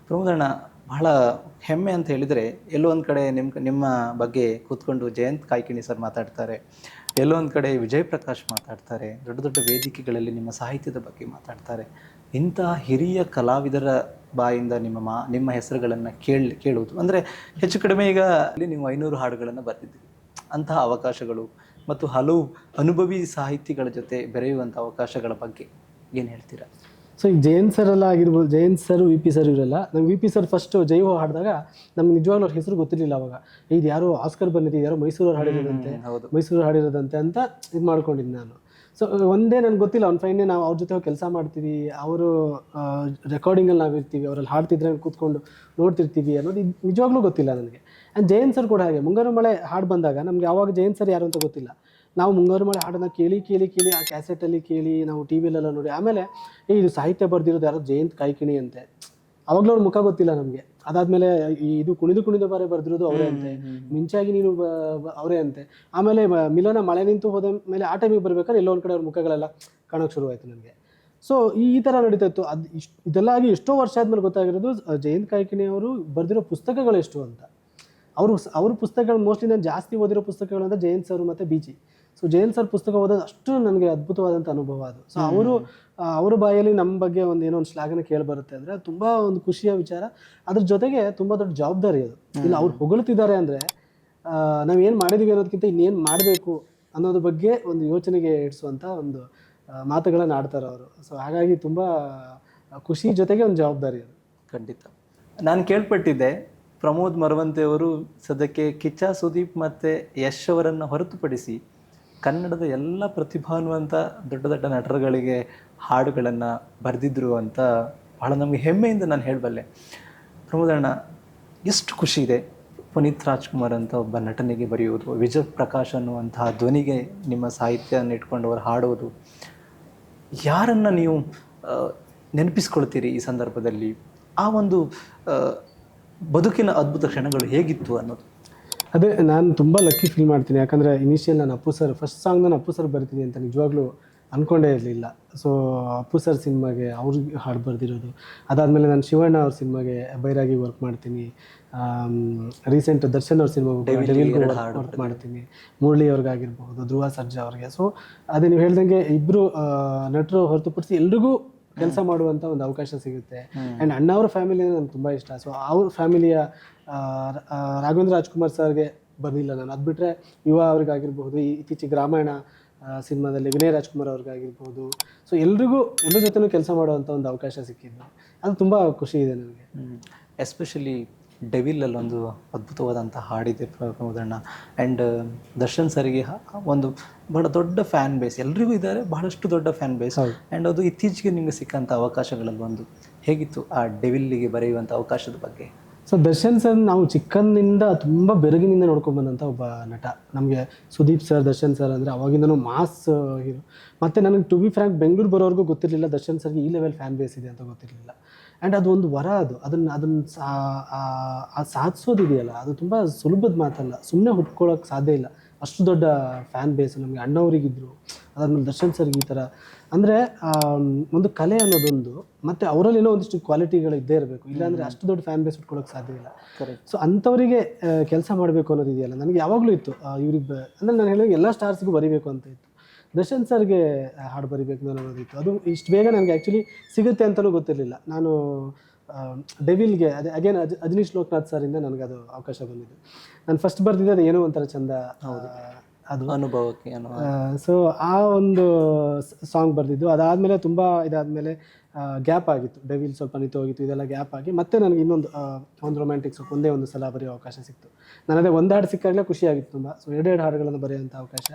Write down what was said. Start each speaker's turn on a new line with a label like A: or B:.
A: ಪ್ರಮೋದಣ್ಣ, ಬಹಳ ಹೆಮ್ಮೆ ಅಂತ ಹೇಳಿದರೆ ಎಲ್ಲೋ ಒಂದು ಕಡೆ ನಿಮ್ಮ ಬಗ್ಗೆ ಕೂತ್ಕೊಂಡು ಜಯಂತ್ ಕಾಯ್ಕಿಣಿ ಸರ್ ಮಾತಾಡ್ತಾರೆ, ಎಲ್ಲೋ ಒಂದು ಕಡೆ ವಿಜಯ್ ಪ್ರಕಾಶ್ ಮಾತಾಡ್ತಾರೆ, ದೊಡ್ಡ ದೊಡ್ಡ ವೇದಿಕೆಗಳಲ್ಲಿ ನಿಮ್ಮ ಸಾಹಿತ್ಯದ ಬಗ್ಗೆ ಮಾತಾಡ್ತಾರೆ. ಇಂತಹ ಹಿರಿಯ ಕಲಾವಿದರ ಬಾಯಿಂದ ನಿಮ್ಮ ಹೆಸರುಗಳನ್ನು ಕೇಳುವುದು ಅಂದರೆ ಹೆಚ್ಚು ಕಡಿಮೆ ಈಗ ಅಲ್ಲಿ ನೀವು 500 ಹಾಡುಗಳನ್ನು ಬರೆದಿದ್ದೀರಿ. ಅಂತಹ ಅವಕಾಶಗಳು ಮತ್ತು ಹಲವು ಅನುಭವಿ ಸಾಹಿತಿಗಳ ಜೊತೆ ಬೆರೆಯುವಂಥ ಅವಕಾಶಗಳ ಬಗ್ಗೆ ಏನು ಹೇಳ್ತೀರಾ?
B: ಸೊ ಈಗ ಜಯಂತ್ ಸರ್ ಎಲ್ಲ ಆಗಿರ್ಬೋದು, Jayant sir, V P sir ಇವರೆಲ್ಲ. ನಂಗೆ V P sir first Jai Ho ಹಾಡಿದಾಗ ನಮ್ಗೆ ನಿಜವಾಗ್ಲೂ ಅವ್ರ ಹೆಸರು ಗೊತ್ತಿರಲಿಲ್ಲ ಅವಾಗ. ಇದು ಯಾರೋ ಆಸ್ಕರ್ ಬಂದಿದೆ, ಯಾರೋ ಮೈಸೂರವ್ರು ಹಾಡಿರೋದಂತೆ, ಮೈಸೂರು ಹಾಡಿರೋದಂತೆ ಅಂತ ಇದು ಮಾಡ್ಕೊಂಡಿದ್ದು ನಾನು. ಸೊ ಒಂದೇ ನನಗೆ ಗೊತ್ತಿಲ್ಲ, ಅವ್ನು ಫೈನೇ ನಾವು ಅವ್ರ ಜೊತೆ ಹೋಗಿ ಕೆಲಸ ಮಾಡ್ತೀವಿ, ಅವರು ರೆಕಾರ್ಡಿಂಗಲ್ಲಿ ನಾವು ಇರ್ತೀವಿ, ಅವರಲ್ಲಿ ಹಾಡ್ತಿದ್ರೆ ಕೂತ್ಕೊಂಡು ನೋಡ್ತಿರ್ತೀವಿ ಅನ್ನೋದು ನಿಜವಾಗ್ಲೂ ಗೊತ್ತಿಲ್ಲ ನನಗೆ. ಆ್ಯಂಡ್ ಜಯಂತ್ ಸರ್ ಕೂಡ ಹಾಗೆ. ಮುಂಗಾರು ಮಳೆ ಹಾಡು ಬಂದಾಗ ನಮ್ಗೆ ಯಾವಾಗ ಜಯಂತ್ ಸರ್ ಯಾರು ಅಂತ ಗೊತ್ತಿಲ್ಲ. ನಾವು ಮುಂಗಾರು ಮಳೆ ಹಾಡನ್ನು ಕೇಳಿ ಆ ಕ್ಯಾಸೆಟಲ್ಲಿ ಕೇಳಿ, ನಾವು ಟಿ ವಿಲೆಲ್ಲ ನೋಡಿ, ಆಮೇಲೆ ಇದು ಸಾಹಿತ್ಯ ಬರೆದಿರೋದು ಯಾರೋ ಜಯಂತ್ ಕಾಯ್ಕಿಣಿ ಅಂತೆ. ಅವಾಗಲೂ ಅವ್ರ ಮುಖ ಗೊತ್ತಿಲ್ಲ ನಮಗೆ. ಅದಾದಮೇಲೆ ಇದು ಕುಣಿದು ಬಾರೆ ಬರೆದಿರೋದು ಅವರೇ ಅಂತೆ, ಮಿಂಚಾಗಿ ನೀನು ಅವರೇ ಅಂತೆ. ಆಮೇಲೆ ಮಿಲನ ಮಳೆ ನಿಂತು ಹೋದ ಮೇಲೆ ಆ ಟೈಮಿಗೆ ಬರ್ಬೇಕಾದ್ರೆ ಎಲ್ಲೋ ಒಂದು ಕಡೆ ಅವ್ರ ಮುಖಗಳೆಲ್ಲ ಕಾಣೋಕ್ಕೆ ಶುರುವಾಯಿತು ನನಗೆ. ಸೊ ಈ ಥರ ನಡೀತಾ ಇತ್ತು. ಇದೆಲ್ಲ ಆಗಿ ಎಷ್ಟೋ ವರ್ಷ ಆದಮೇಲೆ ಗೊತ್ತಾಗಿರೋದು ಜಯಂತ್ ಕಾಯ್ಕಿಣಿ ಅವರು ಬರೆದಿರೋ ಪುಸ್ತಕಗಳು ಎಷ್ಟು ಅಂತ. ಅವ್ರ ಪುಸ್ತಕಗಳು ಮೋಸ್ಟ್ಲಿ ನಾನು ಜಾಸ್ತಿ ಓದಿರೋ ಪುಸ್ತಕಗಳು ಅಂದರೆ ಜಯಂತ್ ಸರ್ ಮತ್ತು B G. So Jayant sir ಪುಸ್ತಕ ಓದೋದು ಅಷ್ಟು ನನಗೆ ಅದ್ಭುತವಾದಂಥ ಅನುಭವ ಅದು. ಸೊ ಅವ್ರ ಬಾಯಲ್ಲಿ ನಮ್ಮ ಬಗ್ಗೆ ಏನೋ ಒಂದು ಶ್ಲಾಘನೆ ಕೇಳಿ ಬರುತ್ತೆ ಅಂದರೆ ಅದು ತುಂಬ ಒಂದು ಖುಷಿಯ ವಿಚಾರ. ಅದ್ರ ಜೊತೆಗೆ ತುಂಬ ದೊಡ್ಡ ಜವಾಬ್ದಾರಿ ಅದು. ಇಲ್ಲ ಅವ್ರು ಹೊಗಳ್ತಿದ್ದಾರೆ ಅಂದರೆ ನಾವೇನು ಮಾಡಿದ್ದೀವಿ ಅನ್ನೋದಕ್ಕಿಂತ ಇನ್ನೇನು ಮಾಡಬೇಕು ಅನ್ನೋದ್ರ ಬಗ್ಗೆ ಒಂದು ಯೋಚನೆಗೆ ಇಡಿಸುವಂಥ ಒಂದು ಮಾತುಗಳನ್ನು ಆಡ್ತಾರೆ ಅವರು. ಸೊ ಹಾಗಾಗಿ ತುಂಬ ಖುಷಿ ಜೊತೆಗೆ ಒಂದು ಜವಾಬ್ದಾರಿ ಅದು.
A: ಖಂಡಿತ. ನಾನು ಕೇಳ್ಪಟ್ಟಿದ್ದೆ, ಪ್ರಮೋದ್ ಮರವಂತೆ ಅವರು ಸದ್ಯಕ್ಕೆ ಕಿಚ್ಚ ಸುದೀಪ್ ಮತ್ತು ಯಶ್ ಅವರನ್ನು ಹೊರತುಪಡಿಸಿ ಕನ್ನಡದ ಎಲ್ಲ ಪ್ರತಿಭಾನ್ವಂತ ದೊಡ್ಡ ದೊಡ್ಡ ನಟರುಗಳಿಗೆ ಹಾಡುಗಳನ್ನು ಬರೆದಿದ್ರು ಅಂತ ಬಹಳ ನಮಗೆ ಹೆಮ್ಮೆಯಿಂದ ನಾನು ಹೇಳಬಲ್ಲೆ. ಪ್ರಮೋದಣ್ಣ, ಎಷ್ಟು ಖುಷಿ ಇದೆ ಪುನೀತ್ ರಾಜ್ಕುಮಾರ್ ಅಂತ ಒಬ್ಬ ನಟನಿಗೆ ಬರೆಯುವುದು, ವಿಜಯ್ ಪ್ರಕಾಶ್ ಅನ್ನುವಂತಹ ಧ್ವನಿಗೆ ನಿಮ್ಮ ಸಾಹಿತ್ಯವನ್ನು ಇಟ್ಕೊಂಡವರು ಹಾಡುವುದು. ಯಾರನ್ನು ನೀವು ನೆನಪಿಸ್ಕೊಳ್ತೀರಿ ಈ ಸಂದರ್ಭದಲ್ಲಿ? ಆ ಒಂದು ಬದುಕಿನ ಅದ್ಭುತ ಕ್ಷಣಗಳು ಹೇಗಿತ್ತು ಅನ್ನೋದು.
B: ಅದೇ ನಾನು ತುಂಬ ಲಕ್ಕಿ ಫೀಲ್ ಮಾಡ್ತೀನಿ. ಯಾಕಂದರೆ ಇನಿಷಿಯಲ್ ನಾನು ಅಪ್ಪು ಸರ್ ಫಸ್ಟ್ ಸಾಂಗ್ ನಾನು ಅಪ್ಪು ಸರ್ ಬರ್ತೀನಿ ಅಂತ ನಿಜವಾಗ್ಲೂ ಅಂದ್ಕೊಂಡೇ ಇರಲಿಲ್ಲ. ಸೊ ಅಪ್ಪು ಸರ್ ಸಿನಿಮಾಗೆ ಅವ್ರಿಗೆ ಹಾಡು ಬರೆದಿರೋದು. ಅದಾದಮೇಲೆ ನಾನು ಶಿವಣ್ಣ ಅವ್ರ ಸಿನಿಮಾಗೆ ಬೈರಾಗಿ ವರ್ಕ್ ಮಾಡ್ತೀನಿ. ರೀಸೆಂಟ್ ದರ್ಶನ್ ಅವ್ರ ಸಿನಿಮಾಗೆ ವರ್ಕ್ ಮಾಡ್ತೀನಿ. ಮುರಳಿ ಅವ್ರಿಗಾಗಿರ್ಬೋದು, ಧ್ರುವ ಸರ್ಜಾ ಅವ್ರಿಗೆ. ಸೊ ಅದೇ ನೀವು ಹೇಳ್ದಂಗೆ ಇಬ್ಬರು ನಟರು ಹೊರತುಪಡಿಸಿ ಎಲ್ರಿಗೂ ಕೆಲಸ ಮಾಡುವಂಥ ಒಂದು ಅವಕಾಶ ಸಿಗುತ್ತೆ. ಆ್ಯಂಡ್ ಅಣ್ಣವ್ರ ಫ್ಯಾಮಿಲಿ ನನಗೆ ತುಂಬ ಇಷ್ಟ. ಸೊ ಅವ್ರ ಫ್ಯಾಮಿಲಿಯ ರಾಘವೇಂದ್ರ ರಾಜ್ಕುಮಾರ್ ಸರ್ಗೆ ಬಂದಿಲ್ಲ ನಾನು. ಅದು ಬಿಟ್ಟರೆ ಯುವ ಅವ್ರಿಗಾಗಿರ್ಬೋದು, ಇತ್ತೀಚೆಗೆ ರಾಮಾಯಣ ಸಿನಿಮಾದಲ್ಲಿ ವಿನಯ್ ರಾಜ್ಕುಮಾರ್ ಅವ್ರಿಗಾಗಿರ್ಬೋದು. ಸೊ ಎಲ್ಲರ ಜೊತೆನೂ ಕೆಲಸ ಮಾಡುವಂಥ ಒಂದು ಅವಕಾಶ ಸಿಕ್ಕಿದ್ದು, ಅದು ತುಂಬ ಖುಷಿ ಇದೆ ನನಗೆ.
A: ಎಸ್ಪೆಷಲಿ ಡೆವಿಲಲ್ಲಿ ಒಂದು ಅದ್ಭುತವಾದಂಥ ಹಾಡಿದೆ ಪ್ರಮೋದಣ್ಣ. ಆ್ಯಂಡ್ ದರ್ಶನ್ ಸರಿಗೆ ಒಂದು ಬಹಳ ದೊಡ್ಡ ಫ್ಯಾನ್ ಬೇಸ್ ಎಲ್ರಿಗೂ ಇದ್ದಾರೆ, ಬಹಳಷ್ಟು ದೊಡ್ಡ ಫ್ಯಾನ್ ಬೇಸ್. ಆ್ಯಂಡ್ ಅದು ಇತ್ತೀಚೆಗೆ ನಿಮಗೆ ಸಿಕ್ಕಂಥ ಅವಕಾಶಗಳಲ್ಲಿ ಒಂದು ಹೇಗಿತ್ತು ಆ ಡೆವಿಲ್ಗೆ ಬರೆಯುವಂಥ ಅವಕಾಶದ ಬಗ್ಗೆ?
B: ಸೊ ದರ್ಶನ್ ಸರ್ ನಾವು ಚಿಕ್ಕಂದಿನಿಂದ ತುಂಬ ಬೆರಗಿನಿಂದ ನೋಡ್ಕೊಂಡ್ಬಂದಂಥ ಒಬ್ಬ ನಟ. ನಮಗೆ ಸುದೀಪ್ ಸರ್, ದರ್ಶನ್ ಸರ್ ಅಂದರೆ ಅವಾಗಿಂದನೂ ಮಾಸ್ ಹೀರೋ. ಮತ್ತು ನನಗೆ ಟು ಬಿ ಫ್ರ್ಯಾಂಕ್ ಬೆಂಗಳೂರು ಬರೋವರೆಗೂ ಗೊತ್ತಿರಲಿಲ್ಲ ದರ್ಶನ್ ಸರ್ಗೆ ಈ ಲೆವೆಲ್ ಫ್ಯಾನ್ ಬೇಸ್ ಇದೆ ಅಂತ ಗೊತ್ತಿರಲಿಲ್ಲ. ಆ್ಯಂಡ್ ಅದು ಒಂದು ವರ. ಅದನ್ನು ಸಾಧಿಸೋದಿದೆಯಲ್ಲ, ಅದು ತುಂಬ ಸುಲಭದ ಮಾತಲ್ಲ. ಸುಮ್ಮನೆ ಹುಟ್ಕೊಳ್ಳೋಕೆ ಸಾಧ್ಯ ಇಲ್ಲ. ಅಷ್ಟು ದೊಡ್ಡ ಫ್ಯಾನ್ ಬೇಸ್ ನಮಗೆ ಅಣ್ಣವರಿಗಿದ್ರು. ಅದಾದಮೇಲೆ ದರ್ಶನ್ ಸರ್ಗೆ ಈ ಥರ ಅಂದರೆ ಒಂದು ಕಲೆ ಅನ್ನೋದೊಂದು, ಮತ್ತು ಅವರಲ್ಲೇನೋ ಒಂದಿಷ್ಟು ಕ್ವಾಲಿಟಿಗಳು ಇದ್ದೇ ಇರಬೇಕು. ಇಲ್ಲಾಂದರೆ ಅಷ್ಟು ದೊಡ್ಡ ಫ್ಯಾನ್ ಬೇಸ್ ಇಟ್ಕೊಳ್ಳೋಕೆ ಸಾಧ್ಯ ಇಲ್ಲ. ಸೊ ಅಂಥವರಿಗೆ ಕೆಲಸ ಮಾಡಬೇಕು ಅನ್ನೋದಿದೆಯಲ್ಲ, ನನಗೆ ಯಾವಾಗಲೂ ಇತ್ತು. ಇವ್ರಿಗೆ ಅಂದರೆ ನಾನು ಹೇಳಿದಾಗ ಎಲ್ಲ ಸ್ಟಾರ್ಸ್ಗೂ ಬರೀಬೇಕು ಅಂತ ಇತ್ತು. ದರ್ಶನ್ ಸರ್ಗೆ ಹಾಡು ಬರೀಬೇಕು ಅನ್ನೋದಿತ್ತು. ಅದು ಇಷ್ಟು ಬೇಗ ನನಗೆ ಆ್ಯಕ್ಚುಲಿ ಸಿಗುತ್ತೆ ಅಂತಲೂ ಗೊತ್ತಿರಲಿಲ್ಲ. ನಾನು ಡೆವಿಲ್ಗೆ ಅಗೇನ್ ಅಜನೀಶ್ ಲೋಕನಾಥ್ ಸರಿಂದ ನನಗದು ಅವಕಾಶ ಬಂದಿದ್ದು. ನಾನು ಫಸ್ಟ್ ಬರ್ತಿದ್ದೆ ಅದು ಏನೋ ಒಂಥರ ಚಂದ, ಅದು
A: ಅನುಭವಕ್ಕೆ.
B: ಸೊ ಆ ಒಂದು ಸಾಂಗ್ ಬರೆದಿದ್ದು. ಅದಾದಮೇಲೆ ತುಂಬ ಇದಾದಮೇಲೆ ಗ್ಯಾಪ್ ಆಗಿತ್ತು. ಡೆವಿಲ್ ಸ್ವಲ್ಪ ನಿಂತು ಹೋಗಿತ್ತು, ಇದೆಲ್ಲ ಗ್ಯಾಪ್ ಆಗಿ ಮತ್ತೆ ನನಗೆ ಒಂದು ರೊಮ್ಯಾಂಟಿಕ್ ಒಂದೇ ಒಂದು ಸಲ ಬರೆಯೋ ಅವಕಾಶ ಸಿಕ್ತು. ನನಗೆ ಒಂದು ಹಾಡು ಸಿಕ್ಕಾಗಲೇ ಖುಷಿಯಾಗಿತ್ತು ತುಂಬ. ಸೊ 2 ಹಾಡುಗಳನ್ನು ಬರೆಯುವಂಥ ಅವಕಾಶ.